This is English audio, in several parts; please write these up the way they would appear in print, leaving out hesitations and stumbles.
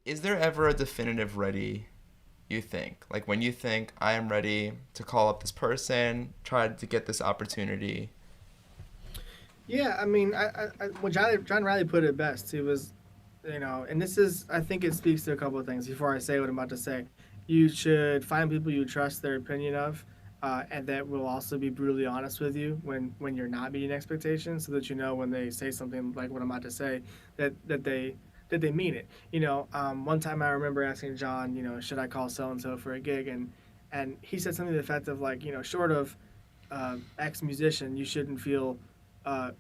is there ever a definitive ready, you think? Like when you think, I am ready to call up this person, try to get this opportunity. Yeah, I mean, when John Riley put it best, he was, and this is, I think it speaks to a couple of things before I say what I'm about to say. You should find people you trust their opinion of, and that will also be brutally honest with you when you're not meeting expectations, so that you know when they say something like what I'm about to say, that they mean it. One time I remember asking John, should I call so and so for a gig, and he said something to the effect of like, short of ex musician, you shouldn't feel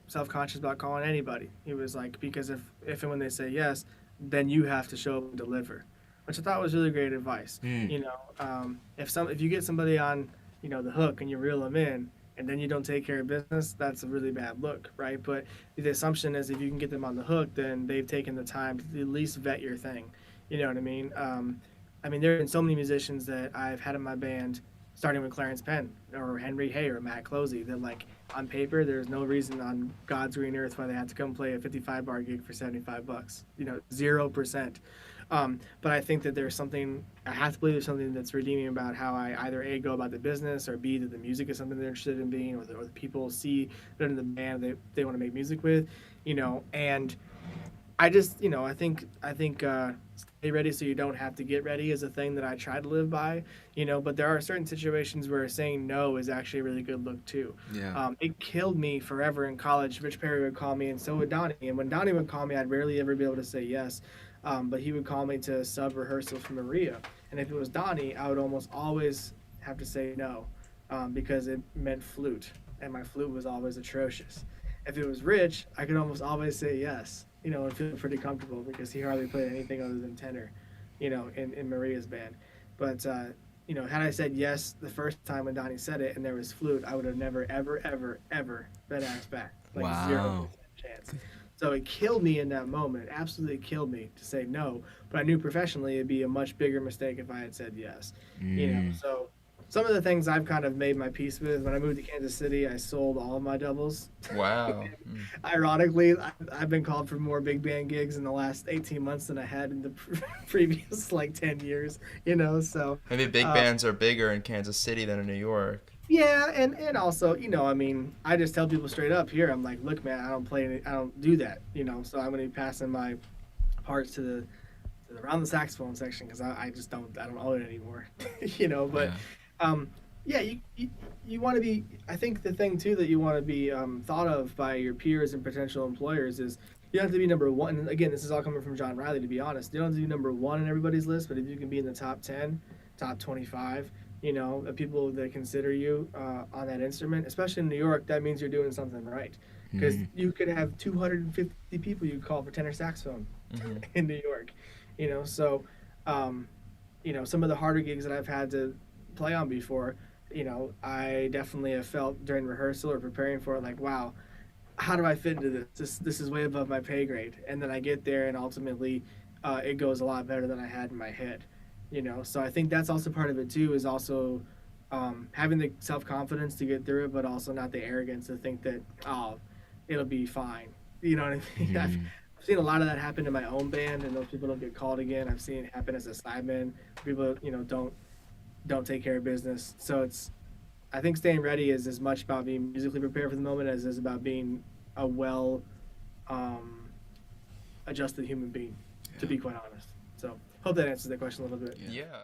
self conscious about calling anybody. He was like, because if and when they say yes, then you have to show up and deliver, which I thought was really great advice. Mm. If you get somebody on the hook and you reel them in, and then you don't take care of business, that's a really bad look, right? But the assumption is if you can get them on the hook, then they've taken the time to at least vet your thing. You know what I mean? There have been so many musicians that I've had in my band, starting with Clarence Penn or Henry Hay or Matt Closey, that like on paper, there's no reason on God's green earth why they had to come play a 55 bar gig for $75. 0%. But I think that there's something, I have to believe there's something that's redeeming about how I either A, go about the business, or B, that the music is something they're interested in being, or the people see that in the band they want to make music with, and I just, I think stay ready so you don't have to get ready is a thing that I try to live by, But there are certain situations where saying no is actually a really good look too. Yeah. It killed me forever in college. Rich Perry would call me, and so would Donnie. And when Donnie would call me, I'd rarely ever be able to say yes. But he would call me to sub rehearsal for Maria, and if it was Donnie, I would almost always have to say no, because it meant flute, and my flute was always atrocious. If it was Rich, I could almost always say yes, and feel pretty comfortable because he hardly played anything other than tenor, in Maria's band. But had I said yes the first time when Donnie said it and there was flute, I would have never, ever, ever, ever been asked back. Like zero Wow. percent chance. So it killed me in that moment. It absolutely killed me to say no. But I knew professionally it'd be a much bigger mistake if I had said yes. Mm. So some of the things I've kind of made my peace with. When I moved to Kansas City, I sold all of my doubles. Wow. Mm. Ironically, I've been called for more big band gigs in the last 18 months than I had in the previous like 10 years, So, Maybe big uh, bands are bigger in Kansas City than in New York. yeah, and also, I just tell people straight up here. I'm like, look, man, I don't do that, So I'm gonna be passing my parts around the saxophone section because I just I don't own it anymore, But Yeah. um, yeah, you want to be. I think the thing too that you want to be thought of by your peers and potential employers is you don't have to be number one. And again, this is all coming from John Riley. To be honest, you don't have to be number one in everybody's list, but if you can be in the top 10, top 25, of people that consider you on that instrument, especially in New York, that means you're doing something right. Because Mm. you could have 250 people you call for tenor saxophone Hmm. in New York, so um, some of the harder gigs that I've had to play on before, I definitely have felt during rehearsal or preparing for it, like, wow, how do I fit into this? This is way above my pay grade. And then I get there, and ultimately, it goes a lot better than I had in my head. So I think that's also part of it too. Is also having the self confidence to get through it, but also not the arrogance to think that it'll be fine. You know what I mean? Hmm. I've seen a lot of that happen in my own band, and those people don't get called again. I've seen it happen as a sideman. People, don't take care of business. So I think staying ready is as much about being musically prepared for the moment as it is about being a well um, adjusted human being, to Yeah. be quite honest. So hope that answers that question a little bit. Yeah.